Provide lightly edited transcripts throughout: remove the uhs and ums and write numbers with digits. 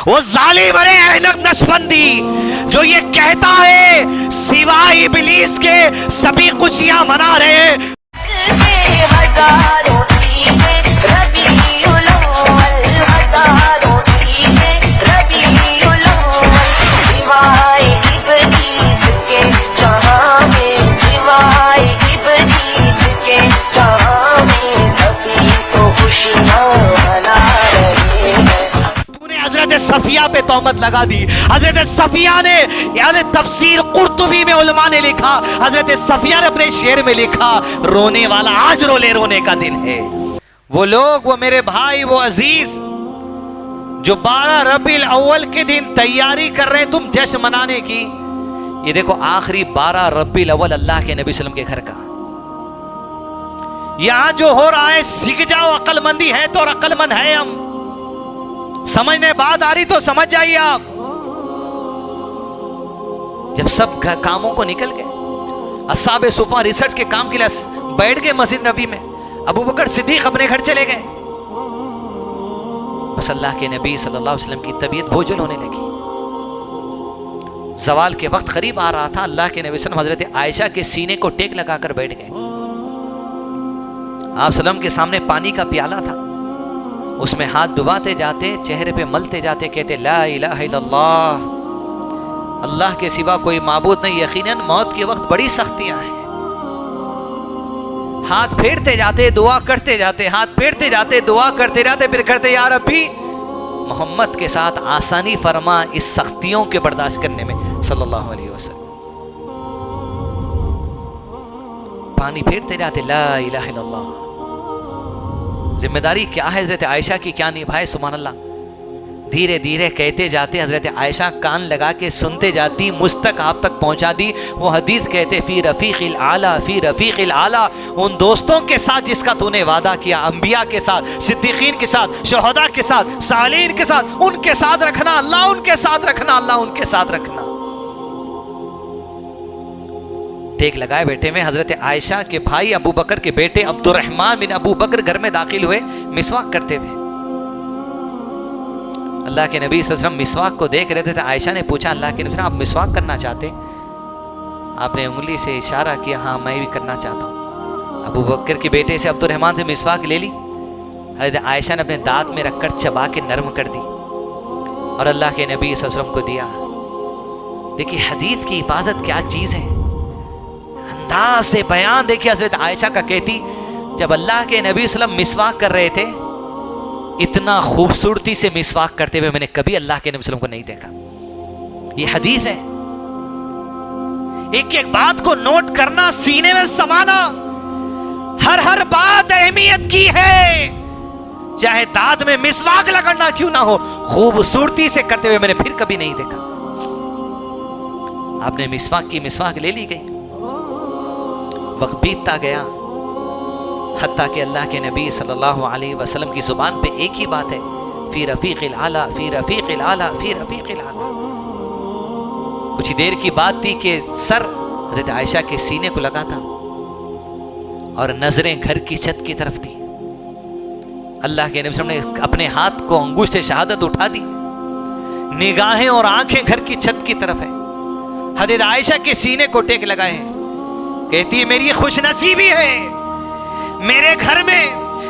वो जालिम अरे ऐनक नशबंदी जो ये कहता है सिवाय इब्लीस के सभी खुशियां मना रहे हैं। सफिया पे तोहमत लगा दी। हजरत सफिया ने यानी तफसीर कुर्तुबी में उलमा ने लिखा, हजरत सफिया ने अपने शेर में लिखा, रोने वाला आज रोने का दिन है। वो लोग, वो मेरे भाई, वो अजीज जो 12 रबीउल अव्वल के दिन तैयारी कर रहे हैं तुम जश्न मनाने की, ये देखो आखिरी 12 रबीउल अव्वल अल्लाह के नबी सल्लल्लाहु अलैहि वसल्लम के घर का यहां जो हो रहा है, सीख जाओ। अक्लमंदी है तो अक्लमंद है हम, समझने बात आ रही तो समझ जाइए आप। जब सब कामों को निकल गए, अस्हाबे सुफा रिसर्च के काम के लिए बैठ गए मस्जिद नबी में, अबू बकर सिद्दीक अपने घर चले गए। बस अल्लाह के नबी सल्लल्लाहु अलैहि वसल्लम की तबीयत बोझल होने लगी। ज़वाल के वक्त करीब आ रहा था। अल्लाह के नबी सल्लल्लाहु अलैहि वसल्लम हजरत आयशा के सीने को टेक लगाकर बैठ गए। आप सल्लम के सामने पानी का प्याला था, उसमें हाथ डुबाते जाते, चेहरे पे मलते जाते, कहते ला इलाहा इल्लल्लाह, अल्लाह के सिवा कोई माबूद नहीं, यकीनन मौत के वक्त बड़ी सख्तियां हैं। हाथ फेरते जाते, दुआ करते जाते, हाथ फेरते जाते, दुआ करते जाते, फिर करते या रब्बी मोहम्मद के साथ आसानी फरमा इस सख्तियों के बर्दाश्त करने में सल्लल्लाहु अलैहि वसल्लम। पानी फेरते जाते, ला इलाहा इल्लल्लाह। जिम्मेदारी क्या है हजरत आयशा की, क्या निभाए, सुभान अल्लाह। धीरे धीरे कहते जाते, हजरत आयशा कान लगा के सुनते जाती, मुझ तक आप तक पहुंचा दी। वो हदीस कहते फी रफीक़िल आला, फी रफीक़िल आला, उन दोस्तों के साथ जिसका तूने वादा किया, अंबिया के साथ, सिद्दीकीन के साथ, शुहदा के साथ, सालीन के साथ, उनके साथ रखना अल्लाह, उनके साथ रखना अल्लाह, उनके साथ रखना। टेक लगाए बैठे में हजरत आयशा के भाई अबू बकर के बेटे अब्दुर्रहमान बिन अबू बकर घर में दाखिल हुए मिसवाक करते हुए। अल्लाह के नबी सल्लल्लाहु अलैहि वसल्लम मिसवाक को देख रहे थे। आयशा ने पूछा, अल्लाह के नबी, आप मिसवाक करना चाहते? आपने उंगली से इशारा किया, हाँ मैं भी करना चाहता हूँ। अबू बकर के बेटे से अब्दुर्रहमान से मिसवाक ले ली। हजरत आयशा ने अपने दांत में रखकर चबा के नरम कर दी और अल्लाह के नबी सल्लल्लाहु अलैहि वसल्लम को दिया। देखिए हदीस की हिफाजत क्या चीज है, अंदाज से बयान देखिए। हजरत आयशा का कहती, जब अल्लाह के नबी सल्लल्लाहु अलैहि वसल्लम मिसवाक कर रहे थे, इतना खूबसूरती से मिसवाक करते हुए मैंने कभी अल्लाह के नबी सल्लल्लाहु अलैहि वसल्लम को नहीं देखा। ये हदीस है। एक एक बात को नोट करना, सीने में समाना, हर बात अहमियत की है। चाहे दांत में मिसवाक लगना क्यों ना हो, खूबसूरती से करते हुए मैंने फिर कभी नहीं देखा। आपने मिसवाक की, मिसवाक ले ली गई। वक्त बीतता गया, हत्ता कि अल्लाह के नबी सल्लल्लाहु अलैहि वसल्लम की जुबान पे एक ही बात है, फी रफीक़िल आला, फी रफीक़िल आला, फी रफीक़िल आला। कुछ ही देर की बात थी कि सर हज़रत आयशा के सीने को लगा था और नजरें घर की छत की तरफ थी। अल्लाह के नबी ने अपने हाथ को अंगूठे शहादत उठा दी, निगाहें और आंखें घर की छत की तरफ है। हज़रत आयशा के सीने को टेक लगाए, कहती है मेरी खुशनसीबी है, मेरे घर में,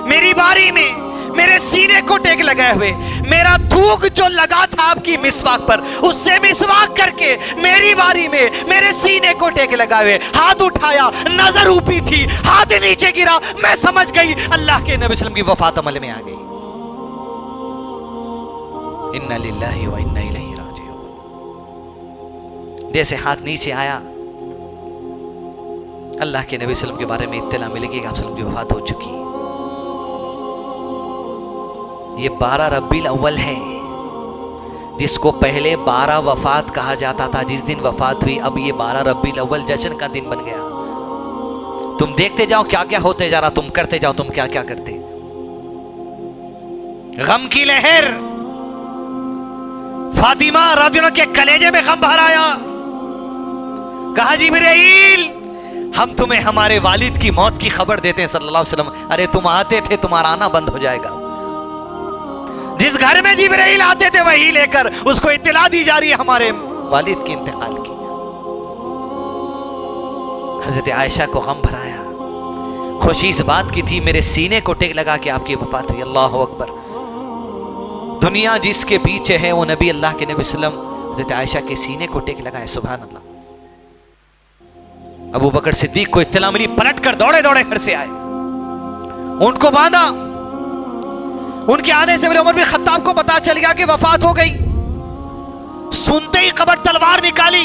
मेरी बारी में, मेरे सीने को टेक लगाए हुए, मेरा थूक जो लगा था आपकी मिसवाक पर, उससे मिसवाक करके मेरी बारी में मेरे सीने को टेक लगाए हुए। हाथ उठाया, नजर ऊपी थी, हाथ नीचे गिरा, मैं समझ गई अल्लाह के नबी सल्लल्लाहु अलैहि वसल्लम की वफात अमल में आ गई। इन्ना लिल्लाहि व इन्ना इलैहि राजिऊन। जैसे हाथ नीचे आया, अल्लाह के नबी सल्लल्लाहु अलैहि वसल्लम के बारे में इत्तला मिलेगी कि आप सल्लल्लाहु अलैहि वसल्लम की वफात हो चुकी। ये 12 रबीउल अव्वल है, जिसको पहले 12 वफात कहा जाता था। जिस दिन वफात हुई, अब ये 12 रबीउल अव्वल जश्न का दिन बन गया। तुम देखते जाओ क्या क्या होते जा रहा, तुम करते जाओ तुम क्या क्या करते। गम की लहर, फातिमा रज़ियल्लाहु के कलेजे में गम भर आया। कहा जिब्रील, हम तुम्हें हमारे वालिद की मौत की खबर देते हैं सल्लल्लाहु अलैहि वसल्लम। अरे तुम आते थे, तुम्हारा आना बंद हो जाएगा। जिस घर में जिब्राइल आते थे वही लेकर, उसको इत्तला दी जा रही है हमारे वालिद के इंतकाल की। हजरत आयशा को गम भराया, खुशी इस बात की थी मेरे सीने को टेक लगा कि आपकी वफात हुई। अल्लाह अकबर। दुनिया जिसके पीछे है वो नबी अल्लाह के नबी सल्लम हजरत आयशा के सीने को टेक लगाए। सुभान अल्लाह। अबू बकर सिद्दीक को इत्तला मिली, पलट कर दौड़े दौड़े घर से आए, उनको बांधा। उनके आने से मेरे उमर बिन खत्ताब को पता चल गया कि वफात हो गई। सुनते ही कबर तलवार निकाली,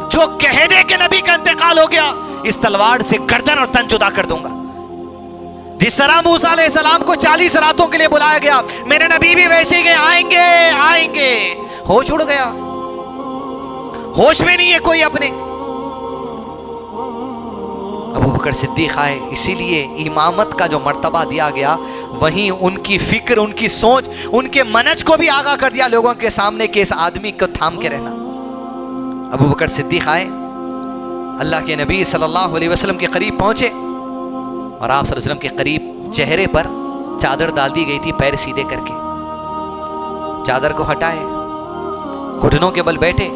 जो कह दे कि नबी का इंतकाल हो गया, इस तलवार से गर्दन और तन जुदा कर दूंगा। जिस तरह मूसा अलैहिस्सलाम को 40 रातों के लिए बुलाया गया, मेरे नबी भी वैसे ही गए, आएंगे आएंगे। होश उड़ गया, होश में नहीं है कोई अपने। अबू बकर सिद्दीक आए, इसीलिए इमामत का जो मर्तबा दिया गया, वहीं उनकी फिक्र, उनकी सोच, उनके मनज को भी आगाह कर दिया लोगों के सामने कि इस आदमी को थाम के रहना। अबू बकर सिद्दीक आए, अल्लाह के नबी सल्लल्लाहु अलैहि वसल्लम के करीब पहुंचे और आप सल्लल्लाहु अलैहि वसल्लम के करीब चेहरे पर चादर डाल दी गई थी, पैर सीधे करके चादर को हटाए, घुटनों के बल बैठे,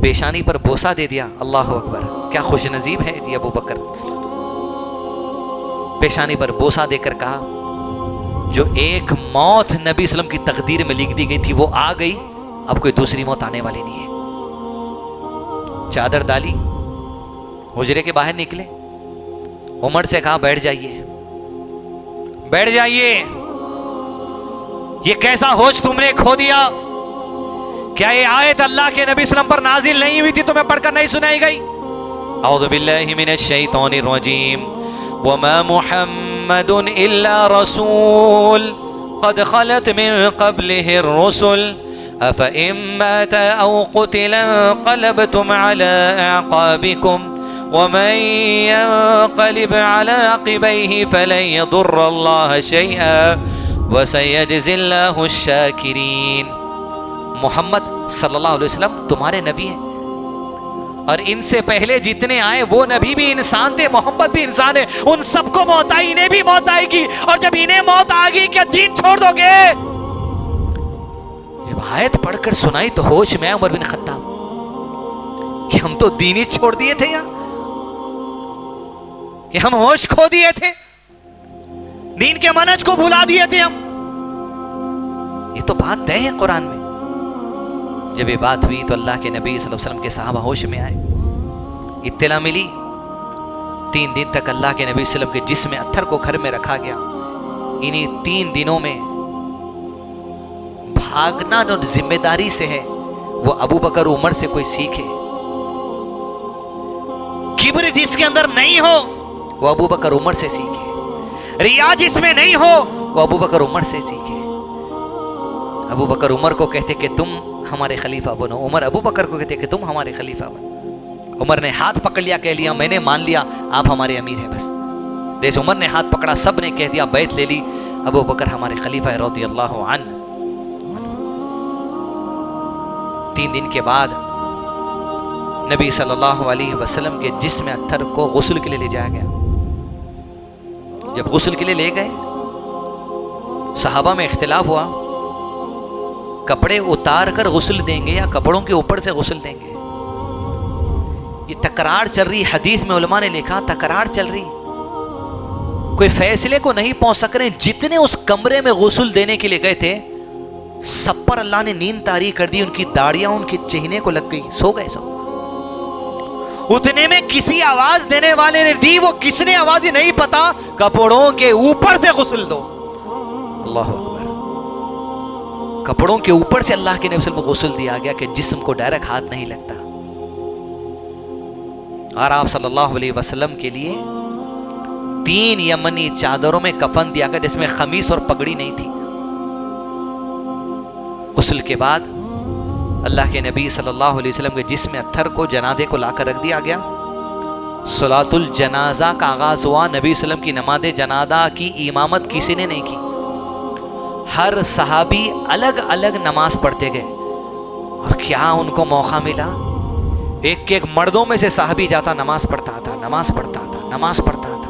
पेशानी पर बोसा दे दिया। अल्लाह अकबर। क्या खुश नसीब है जी अबू बकर। पेशानी पर बोसा देकर कहा, जो एक मौत नबी सल्लम की तकदीर में लिख दी गई थी वो आ गई, अब कोई दूसरी मौत आने वाली नहीं है। चादर डाली, हुजरे के बाहर निकले, उमर से कहा बैठ जाइए, बैठ जाइए। ये कैसा होश तुमने खो दिया? क्या ये आयत अल्लाह के नबी सल्लम पर नाजिल नहीं हुई थी, तुम्हें पढ़कर नहीं सुनाई गई? औज़ु बिल्लाहि मिनश शैतानिर रजीम। वमा मुहम्मदुन इल्ला रसूल क़द खलत मिन क़ब्लिहिर रुसुल अफ़इन मात औ क़ुतिला क़लबतुम अला अक़ाबिकुम वमन यन्क़लिब अला अक़बैहि फलन यदुर्रल्लाह शैअा वसयजज़िल्लाहु शाकिरीन। मोहम्मद सल्लल्लाहु अलैहि वसल्लम तुम्हारे नबी हैं, और इनसे पहले जितने आए वो नबी भी इंसान थे, मोहम्मद भी इंसान है। उन सबको मौत आई, इन्हें भी मौत आएगी, और जब इन्हें मौत आ गई क्या दीन छोड़ दोगे? जब आयत पढ़कर सुनाई तो होश में उमर बिन खत्ताब कि हम तो दीन ही छोड़ दिए थे, यहां कि हम होश खो दिए थे, दीन के मनज को भुला दिए थे हम। ये तो बात तय है कुरान में। जब ये बात हुई तो अल्लाह के नबी सल्लल्लाहु अलैहि वसल्लम के सहाबा होश में आए, इत्तला मिली। 3 दिन तक अल्लाह के नबी सल्लल्लाहु अलैहि वसल्लम के जिस्म अत्थर को घर में रखा गया। इन्हीं 3 दिनों में भागना जो जिम्मेदारी से है वो अबू बकर उमर से कोई सीखे। किब्र जिसके अंदर नहीं हो वो अबू बकर उमर से सीखे। रिया जिसमें नहीं हो वो अबू बकर उमर से सीखे। अबू बकर उमर को कहते कि तुम हमारे खलीफा बनो, उमर अबू बकर को कहते कि तुम हमारे खलीफा बनो। उमर ने हाथ पकड़ लिया, कह लिया मैंने मान लिया, आप हमारे अमीर हैं बस। जैसे उमर ने हाथ पकड़ा, सब ने कह दिया, बैत ले ली, अबू बकर हमारे खलीफा रज़ियल्लाहु अन्हु। 3 दिन के बाद नबी सल्लल्लाहु अलैहि वसल्लम के जिस्म अत्थर को गुस्ल के लिए ले जाया गया। जब गुस्ल के लिए ले गए, सहाबा में इख्तिलाफ हुआ, कपड़े उतार कर गुस्ल देंगे या कपड़ों के ऊपर से गुस्ल देंगे। ये तकरार चल रही, हदीस में उलमा ने लिखा तकरार चल रही, कोई फैसले को नहीं पहुंच सक रहे। जितने उस कमरे में गुस्ल देने के लिए गए थे, सब पर अल्लाह ने नींद तारी कर दी, उनकी दाढ़ियां उनके चेहरे को लग गई, सो गए सब। उतने में किसी आवाज देने वाले ने दी, वो किसने आवाज ही नहीं पता, कपड़ों के ऊपर से गुस्ल दो। अल्लाह अकबर। कपड़ों के ऊपर से अल्लाह के नबी सल्लल्लाहु अलैहि वसल्लम को गुस्ल दिया गया कि जिस्म को डायरेक्ट हाथ नहीं लगता। और आप सल्लल्लाहु अलैहि वसल्लम के लिए 3 यमनी चादरों में कफन दिया गया, जिसमें खमीस और पगड़ी नहीं थी। गुस्ल के बाद अल्लाह के नबी सल्लल्लाहु अलैहि वसल्लम के जिस्म अत्थर को जनाजे को लाकर रख दिया गया। सलातुल जनाजा का आगाज हुआ। नबी सल्लम की नमाज़े जनाजा की इमामत किसी ने नहीं की। हर सहाबी अलग अलग नमाज पढ़ते गए, और क्या उनको मौका मिला, एक एक मर्दों में से सहाबी जाता, नमाज पढ़ता था, नमाज पढ़ता था, नमाज पढ़ता था।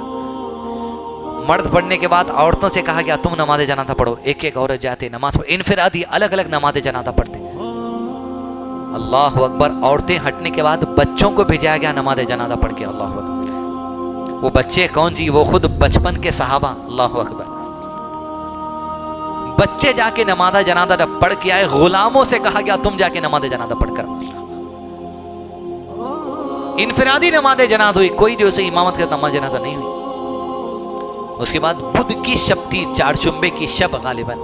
मर्द पढ़ने के बाद औरतों से कहा गया तुम नमाज जनाजा पढ़ो। एक एक औरत जाते नमाज पढ़ो, इनफिरादी अलग अलग नमाज जनाजा पढ़ते। अल्लाह अकबर। औरतें हटने के बाद बच्चों को भेजा गया नमाज जनाजा पढ़ के। अल्लाह अकबर। वो बच्चे कौन जी? वो खुद बचपन के सहाबा। अल्लाह अकबर। बच्चे जाके नमाज जनाजा पढ़ के आए। गुलामों से कहा गया तुम जाके नमाज जनाजा पढ़कर। इनफिरादी नमाज जनाजा हुई, कोई जो से इमामत का नमाज जनाजा नहीं हुई। उसके बाद बुध की शब थी, चारशुम्बे की शब, गालिबन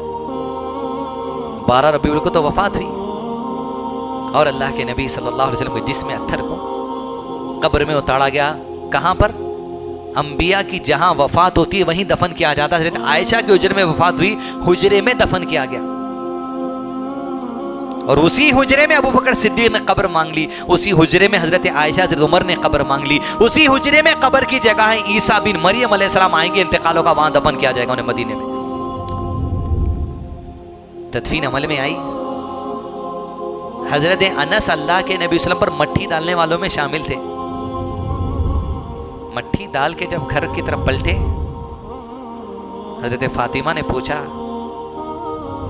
12 रबीउल को तो वफात हुई। और अल्लाह के नबी सल्लल्लाहु अलैहि वसल्लम के जिस्म अत्थर को कब्र में उतारा गया। कहां पर? अंबिया की जहां वफात होती है वहीं दफन किया जाता है। आयशा के हुजरे में वफात हुई, हुजरे में दफन किया गया। और उसी हुजरे में अबू बकर सिद्दीक ने कब्र मांग ली, उसी हुजरे में हजरत आयशा हजरत उमर ने कब्र मांग ली, उसी हुजरे में कब्र की जगह है। ईसा बिन मरियम अलैहिस्सलाम आएंगे, इंतकालों का वहां दफन किया जाएगा उन्हें मदीने में। तदफीन अमल में आई। हजरत अनस अल्लाह के नबी वसल्लम पर मट्टी डालने वालों में शामिल थे। मट्टी डाल के जब घर की तरफ पलटे, हजरत फातिमा ने पूछा,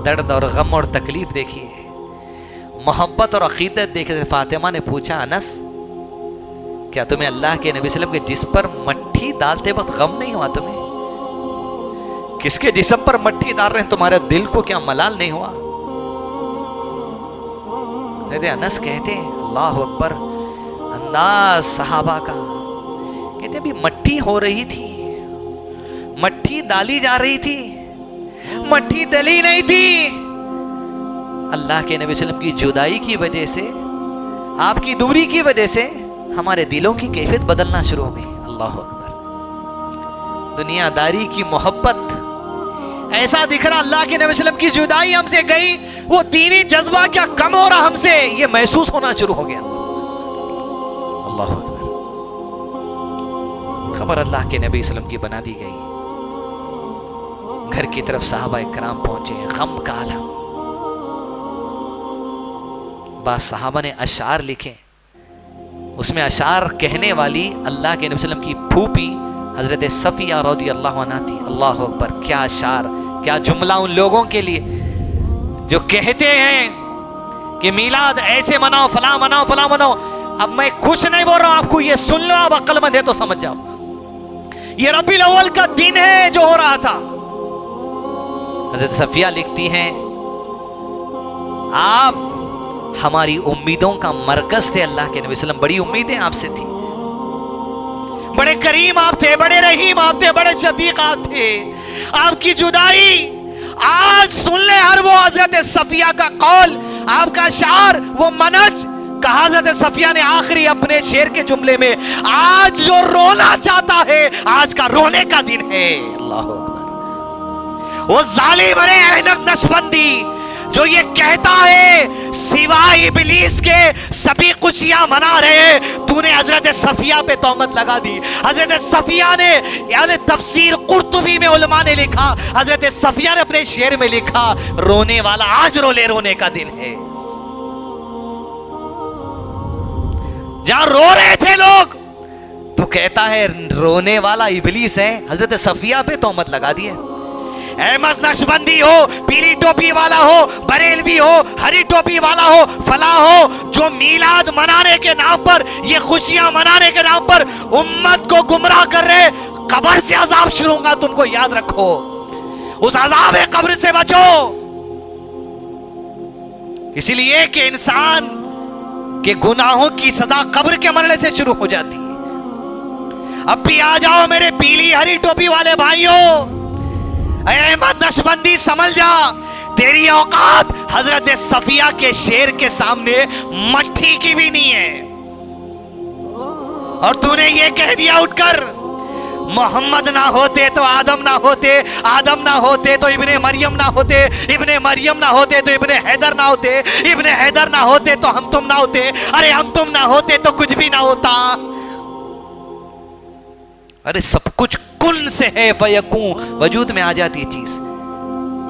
दर्द और गम और तकलीफ देखिए, मोहब्बत और अकीदत देखिए। फातिमा ने पूछा, अनस क्या तुम्हें अल्लाह के नबी वसल्लम के जिस पर मट्टी डालते वक्त गम नहीं हुआ? तुम्हें किसके जिस्म पर मट्टी डाल रहे हैं, तुम्हारे दिल को क्या मलाल नहीं हुआ? अनस कहते अल्लाह अकबर, अंदाज सहाबा का। कहते अभी मट्टी हो रही थी, मट्टी डाली जा रही थी, मट्टी डली नहीं थी। अल्लाह के नबी वसल्लम की जुदाई की वजह से, आपकी दूरी की वजह से हमारे दिलों की कैफियत बदलना शुरू हो गई। अल्लाह अकबर। दुनियादारी की मोहब्बत, ऐसा दिख रहा अल्लाह के नबी वसल्लम की जुदाई हमसे गई, वो दीनी जज्बा क्या कम हो रहा हमसे, ये महसूस होना शुरू हो गया। अल्लाह अकबर। खबर अल्लाह के नबी वसल्लम की बना दी गई। घर की तरफ साहबा इकराम पहुंचे, गम का आलम। बाद साहबा ने अशार लिखे, उसमें अशार कहने वाली अल्लाह के नबी वसल्लम की फूफी हजरत सफिया रज़ी अल्लाह अन्हा थी। अल्लाह अकबर। क्या अशार, क्या जुमला उन लोगों के लिए जो कहते हैं कि मीलाद ऐसे मनाओ, फला मनाओ, फला मनाओ। अब मैं कुछ नहीं बोल रहा हूं, आपको ये सुन लो, आप अक्लमंद है तो समझ जाओ। ये रबीउल अव्वल का दिन है जो हो रहा था। हजरत सफिया लिखती हैं, आप हमारी उम्मीदों का मरकज थे। अल्लाह के नबी वसल्लम, बड़ी उम्मीदें आपसे थी, बड़े करीम आप थे, बड़े रहीम आप थे, बड़े शफीक आप थे। आपकी जुदाई आज सुन ले हर वो हजरत सफिया का कौल, आपका शार, वो मनज। कहा हजरत सफिया ने आखिरी अपने शेर के जुमले में, आज जो रोना चाहता है आज का रोने का दिन है। अल्लाह अकबर। वो जालिम अरे ऐनक नशबंदी जो ये कहता है सिवाय इबलीस के सभी खुशियां मना रहे, तूने हजरत सफिया पे तोहमत लगा दी। हजरत सफिया ने, यानी तफसीर कुर्तुबी में उलमा ने लिखा, हजरत सफिया ने अपने शेर में लिखा, रोने वाला आज रोले, रोने का दिन है। जहां रो रहे थे लोग तो कहता है रोने वाला इबलीस है। हजरत सफिया पे तोहमत लगा दी है। अहमद नक्शबंदी हो, पीली टोपी वाला हो, बरेलवी हो, हरी टोपी वाला हो, फला हो, जो मीलाद मनाने के नाम पर, ये खुशियां मनाने के नाम पर उम्मत को गुमराह कर रहे, कब्र से अजाब शुरू होगा, तुमको याद रखो। उस अजाब कब्र से बचो। इसीलिए कि इंसान के गुनाहों की सजा कब्र के मरने से शुरू हो जाती है। अब भी आ जाओ मेरे पीली हरी टोपी वाले भाइयों, अहमद नक्शबंदी समझ जा, तेरी औकात हजरत सफिया के शेर के सामने मट्टी की भी नहीं है। और तूने ये कह दिया उठकर, मोहम्मद ना होते तो आदम ना होते, आदम ना होते तो इब्ने मरियम ना होते, इब्ने मरियम ना होते तो इब्ने हैदर ना होते, इब्ने हैदर ना होते तो हम तुम ना होते, अरे हम तुम ना होते तो कुछ भी ना होता। अरे सब कुछ कुन से है, फयकून, वजूद में आ जाती है चीज।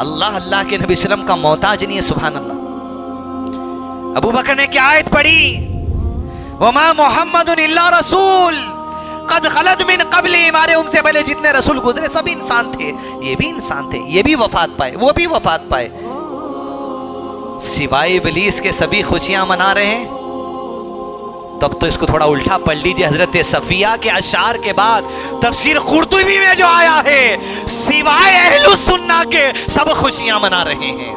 अल्लाह अल्लाह के नबी सल्लम का मोहताज नहीं है। सुभान अल्लाह। अबू बकर ने क्या आयत पढ़ी, वमा मुहम्मदुन इल्ला रसूल कद खलद मिन क़ब्ली, मारे उनसे पहले जितने रसूल गुजरे सब इंसान थे, ये भी इंसान थे, ये भी वफात पाए, वो भी वफात पाए, सिवाय इब्लीस के सभी खुशियां मना रहे हैं। तब तो इसको थोड़ा उल्टा पढ़ लीजिए, हजरत सफिया के अशार के बाद तफसीर कुर्तुबी में जो आया है, सिवाय अहलुस सुन्ना के सब खुशियां मना रहे हैं।